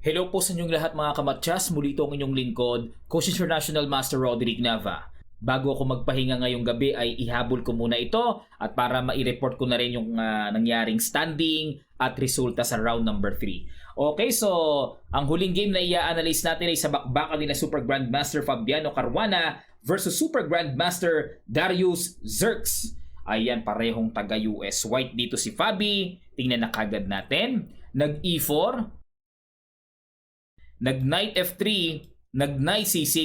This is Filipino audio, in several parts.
Hello po sa inyong lahat mga kamatyas, muli ito ang inyong lingkod, Coach International Master Roderick Nava. Bago ako magpahinga ngayong gabi ay ihabol ko muna ito at para ma-report ko na rin yung nangyaring standing at resulta sa round number 3. Okay, so ang huling game na i-analyze natin ay sa bakbakan nila Super Grandmaster Fabiano Caruana versus Super Grandmaster Darius Zerx. Ayan, parehong taga-US. White dito si Fabi. Tingnan na kagad natin. Nag-E4. Nag-Knight F3, nag-Knight C6,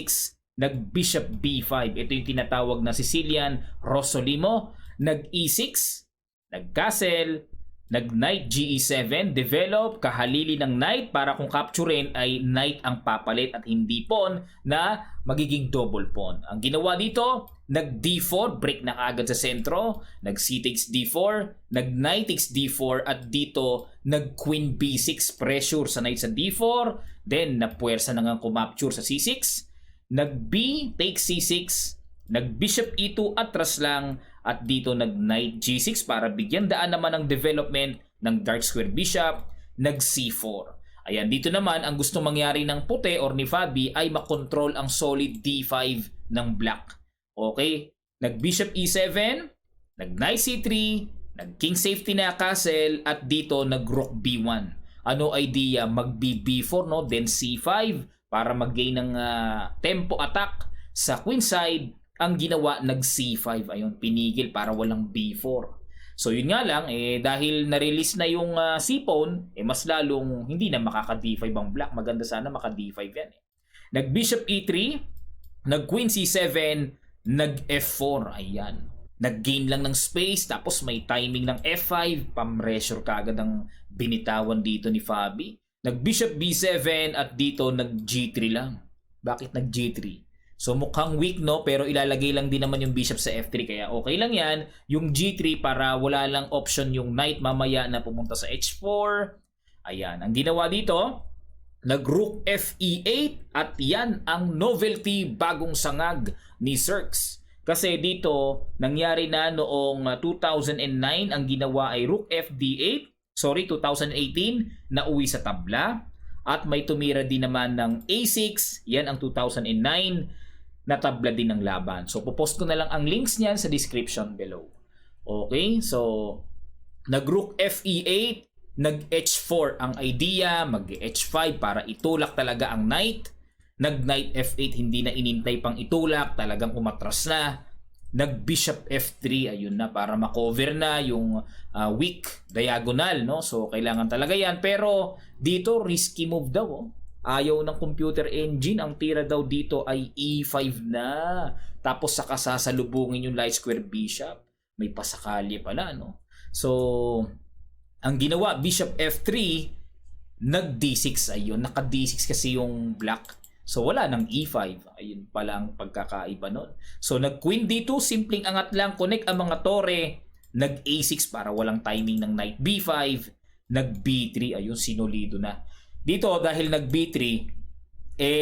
nag-Bishop B5. Ito yung tinatawag na Sicilian Rossolimo. Nag-E6, nag-Castle, nag-Knight GE7, develop, kahalili ng Knight para kung capturein ay Knight ang papalit at hindi pawn na magiging double pawn. Ang ginawa dito, nag-D4, break na kaagad sa sentro, nag-C takes D4, nag-Knight takes D4 at dito nag-Queen B6, pressure sa Knight sa D4, then napuwersa na nga kumapture sa C6, nag-B takes C6, nag-Bishop E2 atras lang at dito nag-Knight G6 para bigyan daan naman ng development ng Dark Square Bishop, nag-C4. Ayan, dito naman ang gusto mangyari ng puti or ni Fabi ay makontrol ang solid D5 ng black. Okay, nag-Bishop E7, nag-Knight C3, nag-King safety na castle at dito nag-Rook B1. Ano idea? Mag-B4 no, then C5 para mag-gain ng tempo attack sa queen side. Ang ginawa nag-C5, ayun, pinigil para walang B4. So yun nga lang, dahil na-release na yung C-pawn, mas lalong hindi na makaka-D5 ang black. Maganda sana maka-D5 yan. Nag-Bishop E3, nag-Queen C7, nag-F4, ayan. Nag-gain lang ng space, tapos may timing ng F5, pam-pressure kaagad ang binitawan dito ni Fabi. Nag-Bishop B7 at dito nag-G3 lang. Bakit nag-G3? So mukhang weak no, pero ilalagay lang din naman yung bishop sa F3 kaya okay lang yan. Yung G3 para wala lang option yung knight mamaya na pumunta sa H4. Ayan, ang ginawa dito, nag-Rook FE8 at yan ang novelty bagong sangag ni Zerx. Kasi dito, nangyari na noong 2009, ang ginawa ay Rook FD8, 2018, nauwi sa tabla. At may tumira din naman ng A6, yan ang 2009, natabla din ng laban. So, pupost ko na lang ang links niyan sa description below. Okay, so, nag-Rook FE8, nag-H4 ang idea, mag-H5 para itulak talaga ang knight. Nag-Knight F8, hindi na inintay pang itulak, talagang umatras na. Nag-Bishop F3, ayun na, para makover na yung weak diagonal, no? So, kailangan talaga yan. Pero, dito, risky move daw, oh. Ayaw ng computer engine, ang tira daw dito ay E5 na. Tapos saka sasalubungin yung light square bishop. May pasakali pala, no? So, ang ginawa, Bishop F3, nag-D6, ayun. Naka-D6 kasi yung black. So, wala ng E5. Ayun pala ang pagkakaiba nun. So, nag-Queen D2, simpleng angat lang. Connect ang mga tore. Nag-A6 para walang timing ng Knight B5. Nag-B3, ayun, sinolido na. Dito, dahil nag-B3,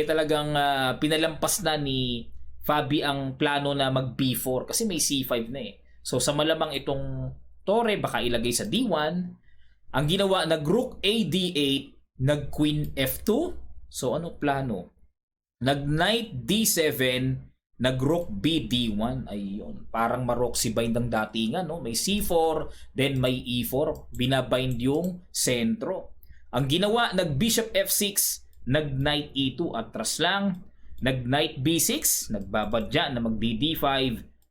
talagang pinalampas na ni Fabi ang plano na mag-B4 kasi may C5 na eh. So, sa malamang itong tore, baka ilagay sa D1. Ang ginawa, nag-Rook AD8, nag-Queen F2. So, ano plano? Nag-Knight D7, nag-Rook B D1. Ayun, parang ma-Roxy bind ang datingan, no? May C4, then may E4. Binabind yung sentro. Ang ginawa, nag-Bishop F6, nag-Knight E2, atras lang. Nag-Knight B6, nagbabadya na mag-D5,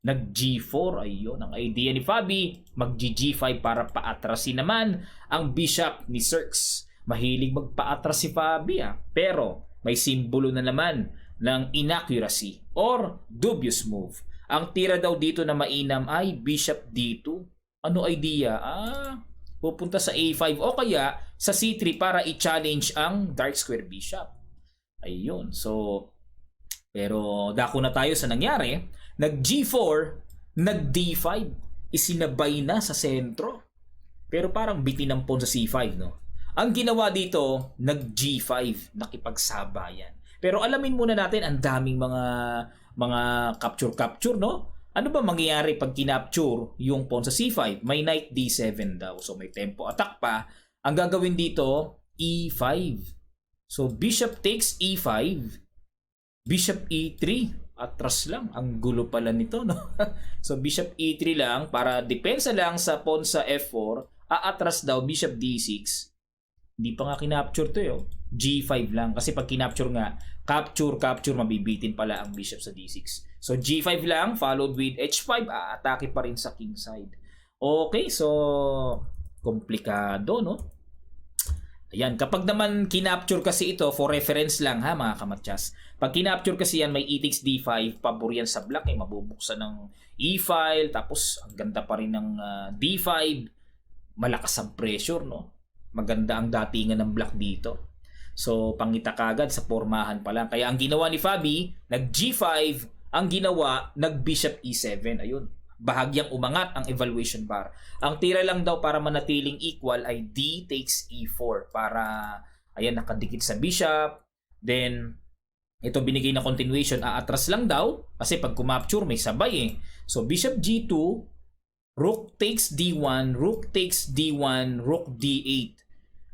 nag-G4. Ayun, ang idea ni Fabi, mag-G5 para paatrasin naman ang Bishop ni Zerx. Mahilig magpaatras si Fabi, pero may simbolo na naman ng inaccuracy or dubious move. Ang tira daw dito na mainam ay Bishop D2. Ano idea? Pupunta sa A5 o kaya sa C3 para i-challenge ang Dark Square Bishop. Ayun. So, pero dako na tayo sa nangyari. Nag-G4, nag-D5. Isinabay na sa sentro. Pero parang bitin ng pawn sa C5, no? Ang ginawa dito, nag-G5, nakipagsabayan. Pero alamin muna natin, ang daming mga capture, no? Ano ba mangyayari pag kinapture yung pawn sa C5? May Knight D7 daw. So may tempo attack pa. Ang gagawin dito, E5. So, bishop takes e5, bishop e3, atras lang. Ang gulo pala nito, no? So, bishop e3 lang para depensa lang sa pawn sa f4, aatras daw bishop d6. Hindi pa nga kinapture to eh. G5 lang. Kasi pag kinapture nga, capture, mabibitin pala ang bishop sa d6. So, G5 lang, followed with H5, aatake pa rin sa king side. Okay, so, komplikado, no? Ayan, kapag naman kinapture kasi ito, for reference lang ha mga kamatyas. Pag kinapture kasi yan, may e takes d5, pabor yan sa black, mabubuksan ng e-file, tapos ang ganda pa rin ng d5, malakas ang pressure, no? Maganda ang datingan ng black dito. So, pangita kagad sa pormahan pa lang. Kaya ang ginawa ni Fabi, nag G5, ang ginawa, nag Bishop E7. Ayun, bahagyang umangat ang evaluation bar. Ang tira lang daw para manatiling equal ay D takes E4 para, ayan, nakadikit sa bishop. Then, ito binigay na continuation, aatras lang daw kasi pag kumapture may sabay eh. So, Bishop G2, Rook takes D1, Rook takes D1, Rook D8.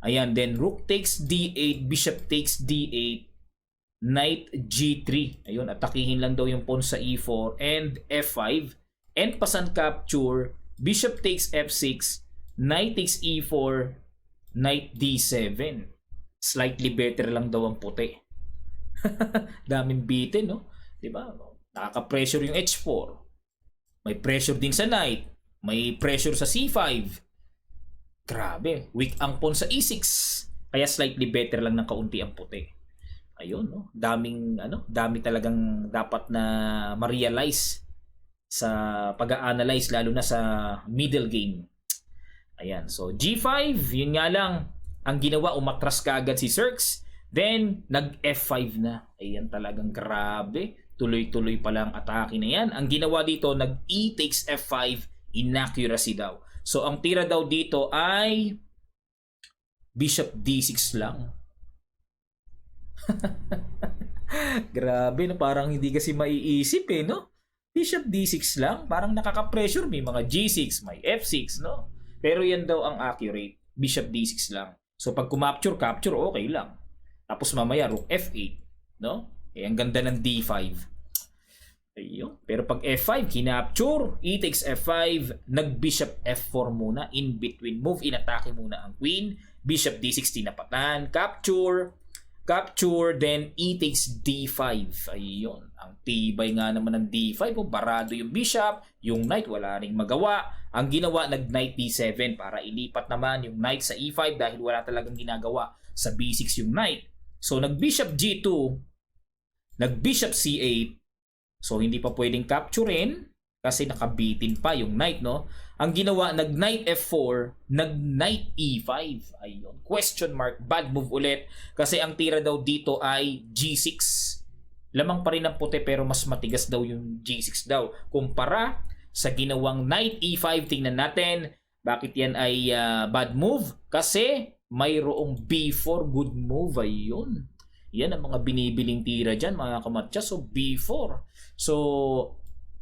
Ayan, then Rook takes D8, Bishop takes D8, Knight G3. Ayun, atakihin lang daw yung pawn sa E4 and F5. And pasan capture, Bishop takes F6, Knight takes E4, Knight D7. Slightly better lang daw ang puti. Daming bitin, no? Diba? Nakaka-pressure yung H4. May pressure din sa Knight. May pressure sa C5. Grabe. Weak ang pawn sa E6. Kaya slightly better lang ng kaunti ang puti. Ayun, no? Dami talagang dapat na ma-realize sa pag-a-analyze lalo na sa middle game. Ayan, so G5, yun nga lang ang ginawa, umatras kaagad si Cirques, then nag F5 na. Ayan, talagang grabe, tuloy-tuloy pa lang atake na yan. Ang ginawa dito, nag E takes F5, inaccuracy daw. So ang tira daw dito ay Bishop D6 lang. Grabe, no? Parang hindi kasi maiisip eh, no? Bishop D6 lang, parang nakaka-pressure. May mga G6, may F6, no? Pero yan daw ang accurate. Bishop D6 lang. So pag kumapture, capture, okay lang. Tapos mamaya, Rook F8, no? Eh, ang ganda ng D5. Ayun. Pero pag F5, kinapture, E takes F5, nag-Bishop F4 muna, in between. Move in, atake muna ang Queen. Bishop D6, tinapatan. Capture, then E takes D5. Ayun. Ang tibay nga naman ng D5. Barado yung bishop, yung knight, wala ring magawa. Ang ginawa, nag-knight D7 para ilipat naman yung knight sa E5 dahil wala talagang ginagawa sa B6 yung knight. So, nag-bishop G2, nag-bishop C8. So, hindi pa pwedeng capturein kasi nakabitin pa yung knight, no? Ang ginawa, nag-knight F4, nag-knight E5. Ayun. Question mark. Bad move ulit. Kasi ang tira daw dito ay G6. Lamang pa rin ang puti pero mas matigas daw yung G6 daw. Kumpara sa ginawang knight E5, tingnan natin. Bakit yan ay bad move? Kasi mayroong B4 good move. Ayun. Yan ang mga binibiling tira dyan, mga kamatya. So, B4. So,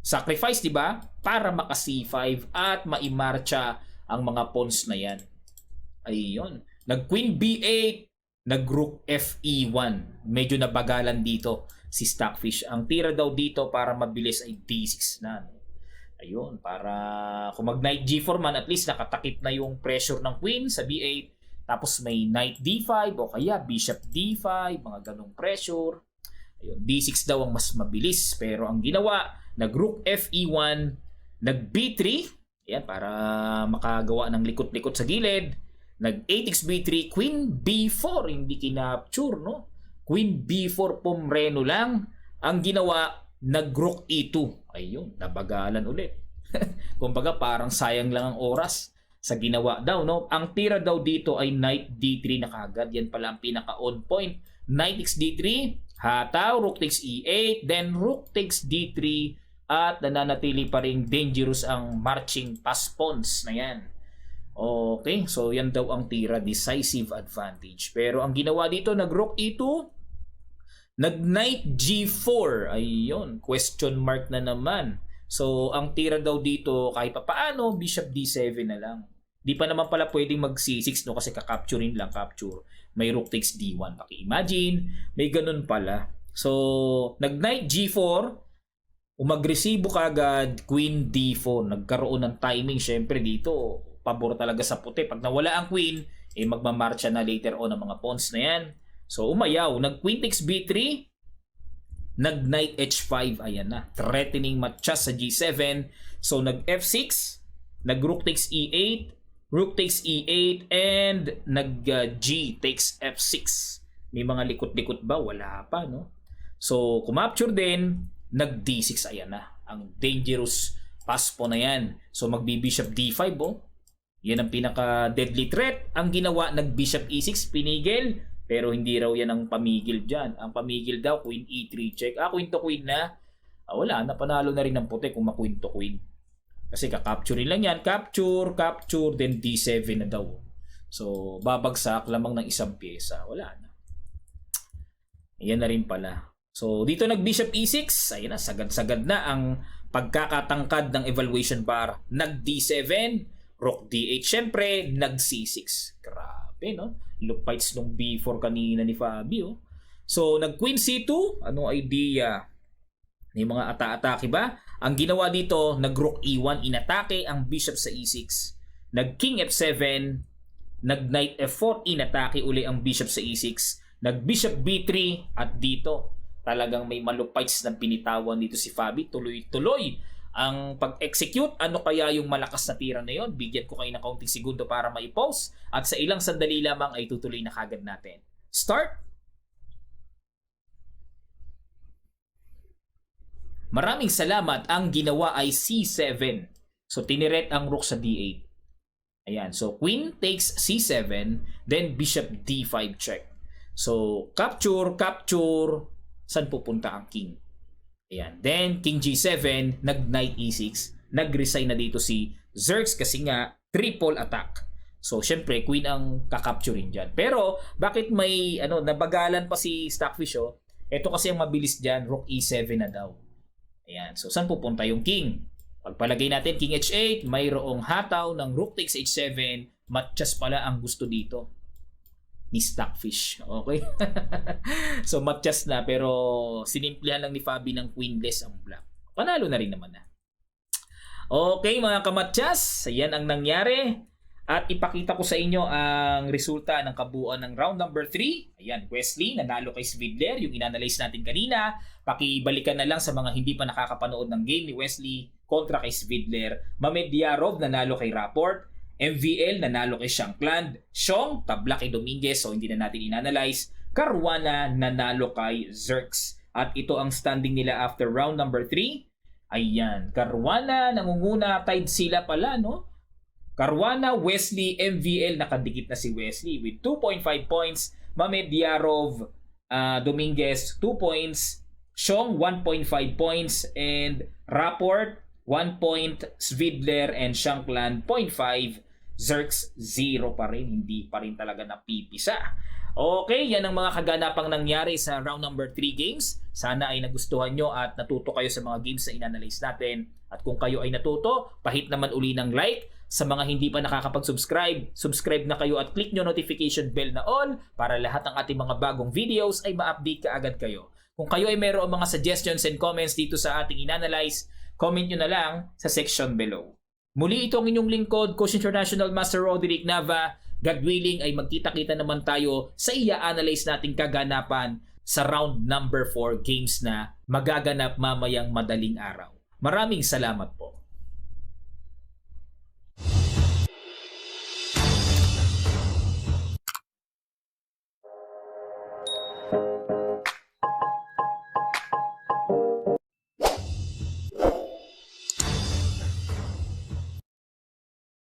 sacrifice, di ba? Para maka C5 at maimarcha ang mga pawns na yan. Ayun. Nag-Queen B8, nag-Rook FE1. Medyo nabagalan dito si Stockfish. Ang tira daw dito para mabilis ay D6 na. Ayun. Para kung mag-Knight G4 man, at least nakatakip na yung pressure ng Queen sa B8. Tapos may Knight D5 o kaya Bishop D5. Mga ganong pressure. Ayun. D6 daw ang mas mabilis. Pero ang ginawa, nag-Rook FE1, nag-B3, yan, para makagawa ng likot-likot sa gilid. Nag-A takes B3, Queen B4, hindi kinapture, no? Queen B4 pumreno lang. Ang ginawa, nag-Rook E2. Ayun, nabagalan ulit. Kumbaga, parang sayang lang ang oras sa ginawa daw, no? Ang tira daw dito ay Knight D3 na kagad. Yan pala ang pinaka-on point. Knight takes D3, hataw, Rook takes E8, then Rook takes D3, at nananatili pa rin dangerous ang marching pass pawns na yan. Okay, so yan daw ang tira, decisive advantage. Pero ang ginawa dito, nag-Rook E2, nag-Knight G4. Ayun, question mark na naman. So ang tira daw dito, kahit pa paano, Bishop D7 na lang. Di pa naman pala pwedeng mag C6 no kasi kakapturein lang, capture. May rook takes D1. Paki-imagine, may ganun pala. So, nag-knight G4, umagresibo kagad, queen D4. Nagkaroon ng timing syempre dito. Pabor talaga sa puti. Pag nawala ang queen, magmamarcha na later on ang mga pawns na yan. So, umayaw. Nag-queen takes B3, nag-knight H5. Ayan na. Threatening matchas sa G7. So, nag-F6, nag-rook takes E8, rook takes E8, and nag-G takes F6. May mga likot-likot ba? Wala pa, no? So, kumapture din, nag-D6. Ayan na. Ang dangerous pass po na yan. So, magbi-bishop D5, oh. Yan ang pinaka-deadly threat. Ang ginawa, nag-bishop E6, pinigil. Pero hindi raw yan ang pamigil dyan. Ang pamigil daw, queen E3 check. Queen to queen na. Wala, napanalo na rin ng puti kung ma-queen to queen. Kasi kakapturein lang yan. Capture, capture, then D7 na daw. So, babagsak lamang ng isang pyesa. Wala na. Ayan na rin pala. So, dito nag-bishop E6. Ayan na, sagad-sagad na ang pagkakatangkad ng evaluation bar. Nag-D7, rook D8. Siyempre, nag-C6. Grabe, no? Lupites nung B4 kanina ni Fabio. So, nag-queen C2. Anong idea? May mga ata-atake ba? Ang ginawa dito, nag-rook E1, inatake ang bishop sa E6. Nag-king F7, nag-knight F4, inatake uli ang bishop sa E6. Nag-bishop B3, at dito, talagang may malupites na pinitawan dito si Fabi. Tuloy-tuloy ang pag-execute. Ano kaya yung malakas na tira na yon? Bigyan ko kayo ng kaunting segundo para ma-post. At sa ilang sandali lamang ay tutuloy na kagad natin. Start! Maraming salamat. Ang ginawa ay C7. So, tiniret ang rook sa D8. Ayan. So, queen takes C7. Then, bishop D5 check. So, capture, capture. Saan pupunta ang king? Ayan. Then, king G7. Nag-knight E6. Nag-resign na dito si Xerxes kasi nga triple attack. So, syempre, queen ang kakapturein dyan. Pero, bakit may nabagalan pa si Stockfish? Ito kasi ang mabilis dyan. Rook E7 na daw. Ayan. So, saan pupunta yung king? Pagpalagay natin, king H8, mayroong hataw ng rook takes H7. Matchas pala ang gusto dito ni Stockfish. Okay? So, matchas na, pero sinimplihan lang ni Fabi ng queenless ang black. Panalo na rin naman na. Okay, mga kamatchas. Ayan ang nangyari. At ipakita ko sa inyo ang resulta ng kabuuan ng round number 3. Ayan, Wesley, nanalo kay Svidler, yung inanalyze natin kanina. Pakibalikan na lang sa mga hindi pa nakakapanood ng game ni Wesley kontra kay Svidler. Mamedyarov, nanalo kay Rapport. MVL, nanalo kay Shankland. Xiong, tabla kay Dominguez, so hindi na natin inanalyze. Caruana, nanalo kay Xerxes. At ito ang standing nila after round number 3. Ayan, Caruana, nangunguna, tied sila pala, no? Caruana, Wesley, MVL, nakadikit na si Wesley with 2.5 points. Mamedyarov, Dominguez, 2 points. Xiong, 1.5 points. And Rapport, 1 point. Svidler and Shankland, 0.5. Xerxes, 0 pa rin. Hindi pa rin talaga napipisa. Okay, yan ang mga kaganapang nangyari sa round number 3 games. Sana ay nagustuhan nyo at natuto kayo sa mga games na inanalyze natin. At kung kayo ay natuto, pahit naman uli ng like. Sa mga hindi pa nakakapag-subscribe, subscribe na kayo at click nyo notification bell na all para lahat ng ating mga bagong videos ay ma-update kaagad kayo. Kung kayo ay mayroong mga suggestions and comments dito sa ating inanalyze, comment nyo na lang sa section below. Muli ito ang inyong lingkod, Coach International Master Roderick Nava. God willing ay magkita-kita naman tayo sa i-analyze nating kaganapan sa round number 4 games na magaganap mamayang madaling araw. Maraming salamat po.